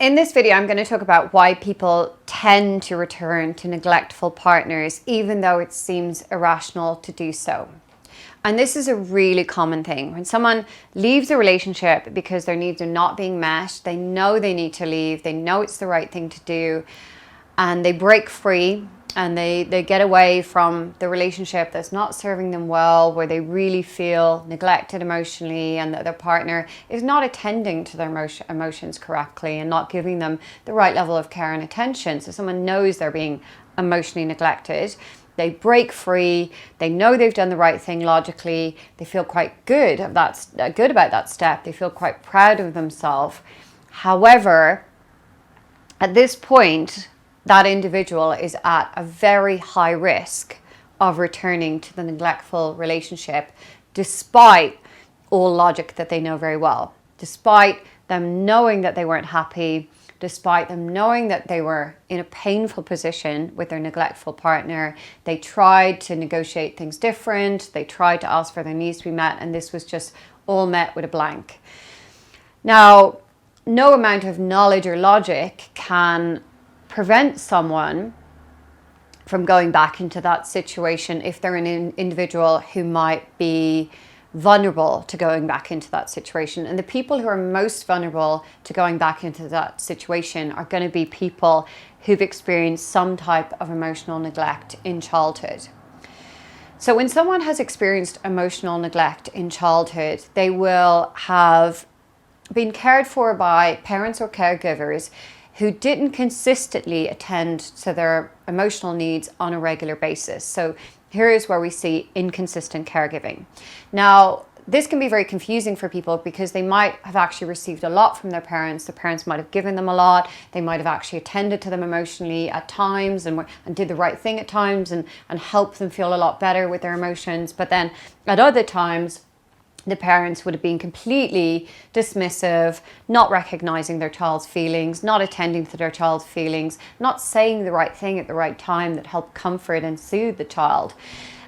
In this video, I'm going to talk about why people tend to return to neglectful partners, even though it seems irrational to do so. And this is a really common thing. When someone leaves a relationship because their needs are not being met, they know they need to leave, they know it's the right thing to do, and they break free and they get away from the relationship that's not serving them well, where they really feel neglected emotionally and that their partner is not attending to their emotions correctly and not giving them the right level of care and attention. So someone knows they're being emotionally neglected. They break free, they know they've done the right thing logically, they feel quite good about that step, they feel quite proud of themselves. However, at this point, that individual is at a very high risk of returning to the neglectful relationship, despite all logic that they know very well, despite them knowing that they weren't happy, despite them knowing that they were in a painful position with their neglectful partner. They tried to negotiate things different, they tried to ask for their needs to be met, and this was just all met with a blank. Now, no amount of knowledge or logic can prevent someone from going back into that situation if they're an individual who might be vulnerable to going back into that situation. And the people who are most vulnerable to going back into that situation are going to be people who've experienced some type of emotional neglect in childhood. So when someone has experienced emotional neglect in childhood, they will have been cared for by parents or caregivers who didn't consistently attend to their emotional needs on a regular basis. So here is where we see inconsistent caregiving. Now, this can be very confusing for people because they might have actually received a lot from their parents. The parents might have given them a lot. They might have actually attended to them emotionally at times and did the right thing at times and helped them feel a lot better with their emotions. But then at other times, the parents would have been completely dismissive, not recognizing their child's feelings, not attending to their child's feelings, not saying the right thing at the right time that helped comfort and soothe the child.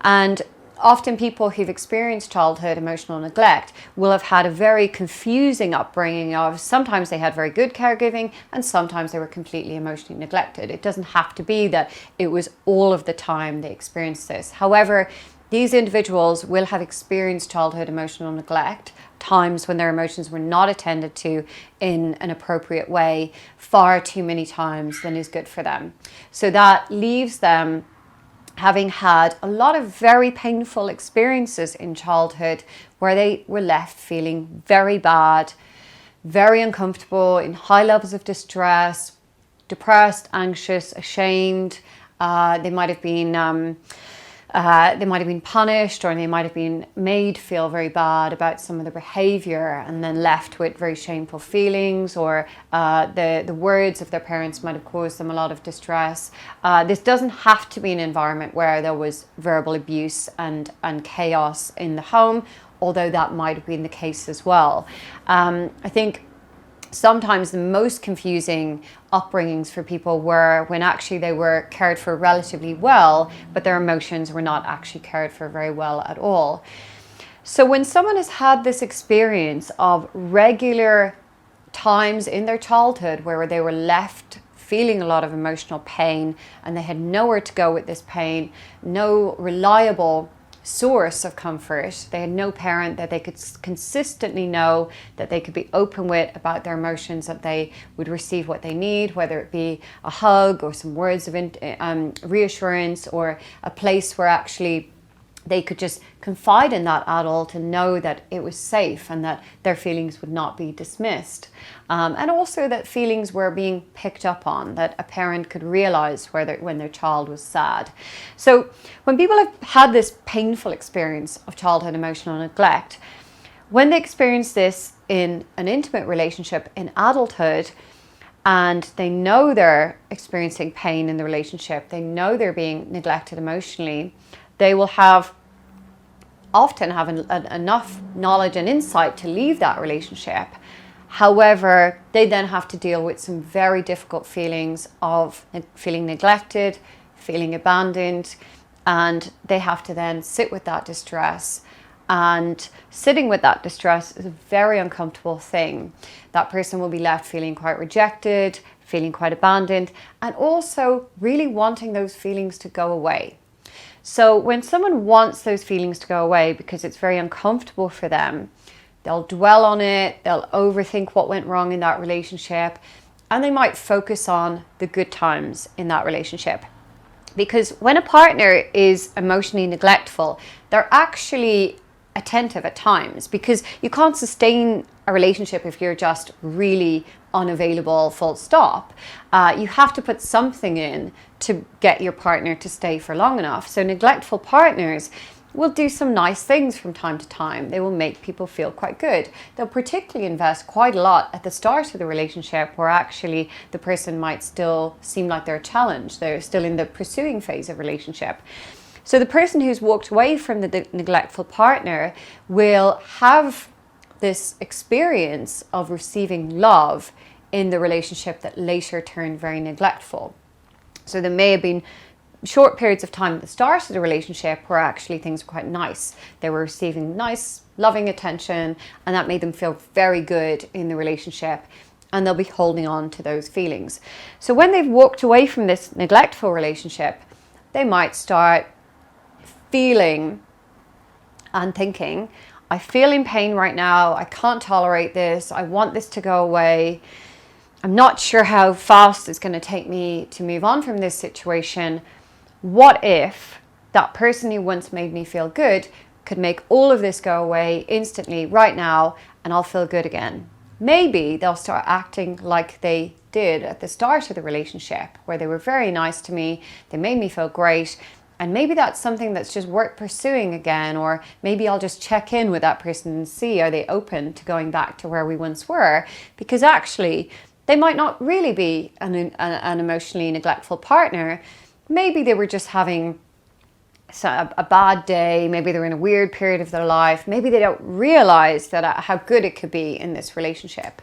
And often people who've experienced childhood emotional neglect will have had a very confusing upbringing of sometimes they had very good caregiving and sometimes they were completely emotionally neglected. It doesn't have to be that it was all of the time they experienced this. However, these individuals will have experienced childhood emotional neglect, times when their emotions were not attended to in an appropriate way, far too many times than is good for them. So that leaves them having had a lot of very painful experiences in childhood where they were left feeling very bad, very uncomfortable, in high levels of distress, depressed, anxious, ashamed. They might have been punished, or they might have been made feel very bad about some of the behavior and then left with very shameful feelings, or the words of their parents might have caused them a lot of distress. This doesn't have to be an environment where there was verbal abuse and chaos in the home, although that might have been the case as well. I think sometimes the most confusing upbringings for people were when actually they were cared for relatively well, but their emotions were not actually cared for very well at all. So when someone has had this experience of regular times in their childhood where they were left feeling a lot of emotional pain and they had nowhere to go with this pain, no reliable source of comfort, they had no parent that they could consistently know that they could be open with about their emotions, that they would receive what they need, whether it be a hug or some words of reassurance, or a place where actually they could just confide in that adult and know that it was safe and that their feelings would not be dismissed. And also that feelings were being picked up on, that a parent could realize when their child was sad. So when people have had this painful experience of childhood emotional neglect, when they experience this in an intimate relationship in adulthood, and they know they're experiencing pain in the relationship, they know they're being neglected emotionally, they will often have enough knowledge and insight to leave that relationship. However, they then have to deal with some very difficult feelings of feeling neglected, feeling abandoned, and they have to then sit with that distress And sitting with that distress is a very uncomfortable thing. That person will be left feeling quite rejected, feeling quite abandoned, and also really wanting those feelings to go away. So when someone wants those feelings to go away because it's very uncomfortable for them, they'll dwell on it, they'll overthink what went wrong in that relationship, and they might focus on the good times in that relationship. Because when a partner is emotionally neglectful, they're actually attentive at times, because you can't sustain a relationship if you're just really unavailable, full stop. You have to put something in to get your partner to stay for long enough. So neglectful partners will do some nice things from time to time. They will make people feel quite good. They'll particularly invest quite a lot at the start of the relationship, where actually the person might still seem like they're challenged. They're still in the pursuing phase of relationship. So the person who's walked away from the neglectful partner will have this experience of receiving love in the relationship that later turned very neglectful. So there may have been short periods of time at the start of the relationship where actually things were quite nice. They were receiving nice, loving attention, and that made them feel very good in the relationship, and they'll be holding on to those feelings. So when they've walked away from this neglectful relationship, they might start feeling and thinking, I feel in pain right now, I can't tolerate this, I want this to go away, I'm not sure how fast it's going to take me to move on from this situation. What if that person who once made me feel good could make all of this go away instantly right now, and I'll feel good again? Maybe they'll start acting like they did at the start of the relationship, where they were very nice to me, they made me feel great, and maybe that's something that's just worth pursuing again. Or maybe I'll just check in with that person and see, are they open to going back to where we once were? Because actually they might not really be an emotionally neglectful partner. Maybe they were just having a bad day. Maybe they're in a weird period of their life. Maybe they don't realize that how good it could be in this relationship.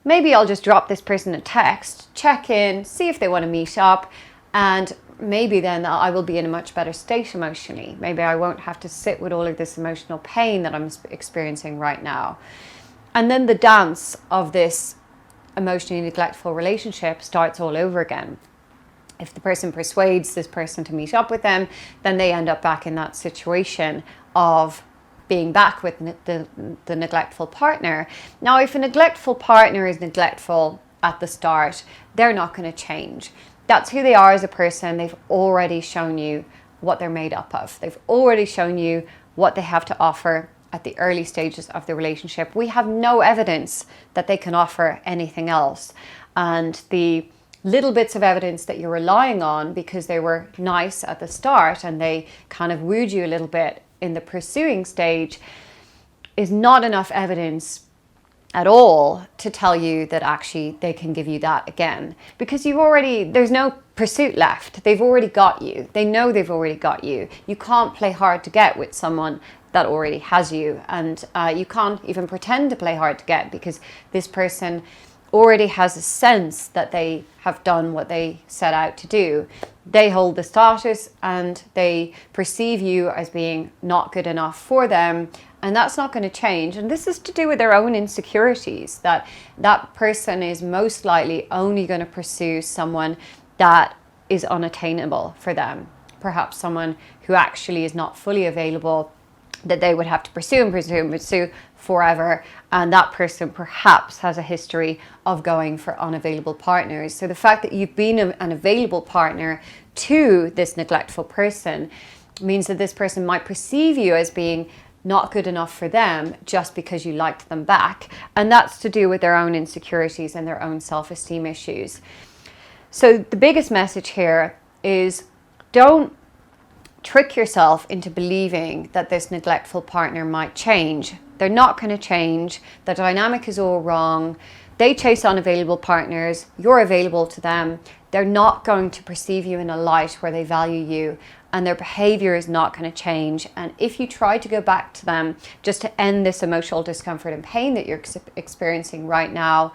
Maybe I'll just drop this person a text, check in, see if they want to meet up, and maybe then I will be in a much better state emotionally. Maybe I won't have to sit with all of this emotional pain that I'm experiencing right now. And then the dance of this emotionally neglectful relationship starts all over again. If the person persuades this person to meet up with them, then they end up back in that situation of being back with the neglectful partner. Now, if a neglectful partner is neglectful at the start, they're not going to change. That's who they are as a person. They've already shown you what they're made up of. They've already shown you what they have to offer at the early stages of the relationship. We have no evidence that they can offer anything else. And the little bits of evidence that you're relying on because they were nice at the start and they kind of wooed you a little bit in the pursuing stage is not enough evidence at all to tell you that actually they can give you that again, because there's no pursuit left. They've already got you. They know they've already got you. You can't play hard to get with someone that already has you, and you can't even pretend to play hard to get, because this person already has a sense that they have done what they set out to do. They hold the status and they perceive you as being not good enough for them, and that's not going to change. And this is to do with their own insecurities, that person is most likely only going to pursue someone that is unattainable for them, perhaps someone who actually is not fully available, that they would have to pursue forever, and that person perhaps has a history of going for unavailable partners. So the fact that you've been an available partner to this neglectful person means that this person might perceive you as being not good enough for them just because you liked them back, and that's to do with their own insecurities and their own self-esteem issues. So the biggest message here is, don't trick yourself into believing that this neglectful partner might change. They're not going to change. The dynamic is all wrong. They chase unavailable partners. You're available to them. They're not going to perceive you in a light where they value you, and their behavior is not going to change. And if you try to go back to them just to end this emotional discomfort and pain that you're experiencing right now,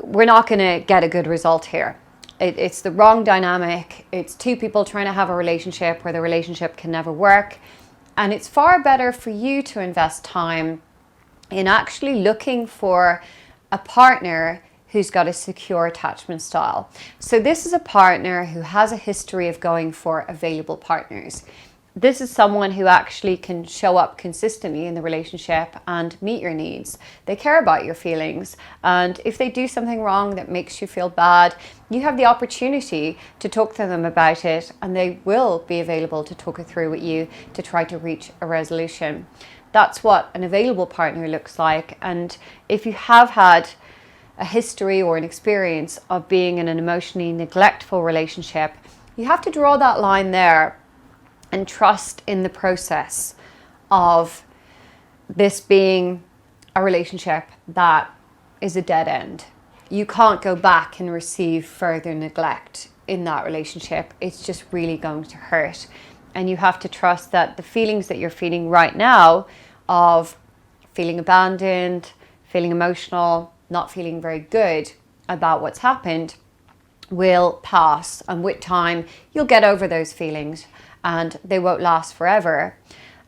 we're not going to get a good result here. It's the wrong dynamic. It's two people trying to have a relationship where the relationship can never work. And it's far better for you to invest time in actually looking for a partner who's got a secure attachment style. So this is a partner who has a history of going for available partners. This is someone who actually can show up consistently in the relationship and meet your needs. They care about your feelings, and if they do something wrong that makes you feel bad, you have the opportunity to talk to them about it, and they will be available to talk it through with you to try to reach a resolution. That's what an available partner looks like. And if you have had a history or an experience of being in an emotionally neglectful relationship, you have to draw that line there and trust in the process of this being a relationship that is a dead end. You can't go back and receive further neglect in that relationship. It's just really going to hurt. And you have to trust that the feelings that you're feeling right now of feeling abandoned, feeling emotional, not feeling very good about what's happened will pass. And with time, you'll get over those feelings and they won't last forever.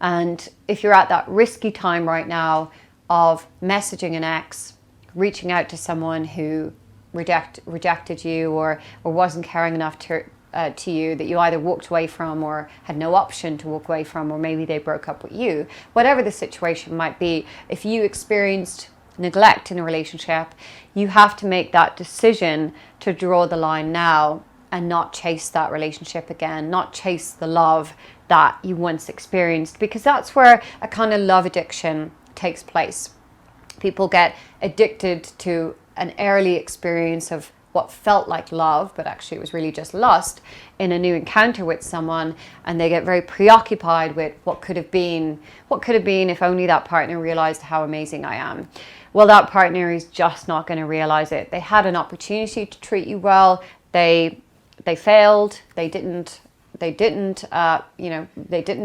And if you're at that risky time right now of messaging an ex, reaching out to someone who rejected you or wasn't caring enough to you, that you either walked away from or had no option to walk away from, or maybe they broke up with you, whatever the situation might be, if you experienced neglect in a relationship, you have to make that decision to draw the line now and not chase that relationship again, not chase the love that you once experienced, because that's where a kind of love addiction takes place. People get addicted to an early experience of what felt like love, but actually it was really just lust in a new encounter with someone, and they get very preoccupied with what could have been if only that partner realized how amazing I am. Well, that partner is just not going to realize it. They had an opportunity to treat you well. They failed. They didn't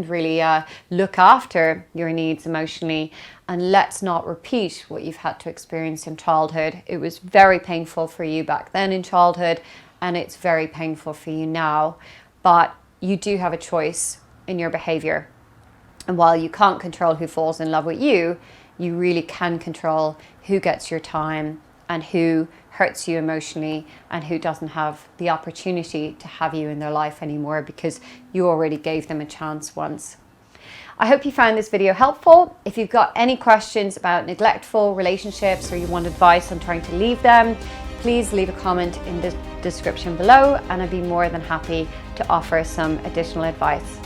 really look after your needs emotionally. And let's not repeat what you've had to experience in childhood. It was very painful for you back then in childhood, and it's very painful for you now. But you do have a choice in your behavior. And while you can't control who falls in love with you, you really can control who gets your time and who hurts you emotionally and who doesn't have the opportunity to have you in their life anymore because you already gave them a chance once. I hope you found this video helpful. If you've got any questions about neglectful relationships or you want advice on trying to leave them, please leave a comment in the description below and I'd be more than happy to offer some additional advice.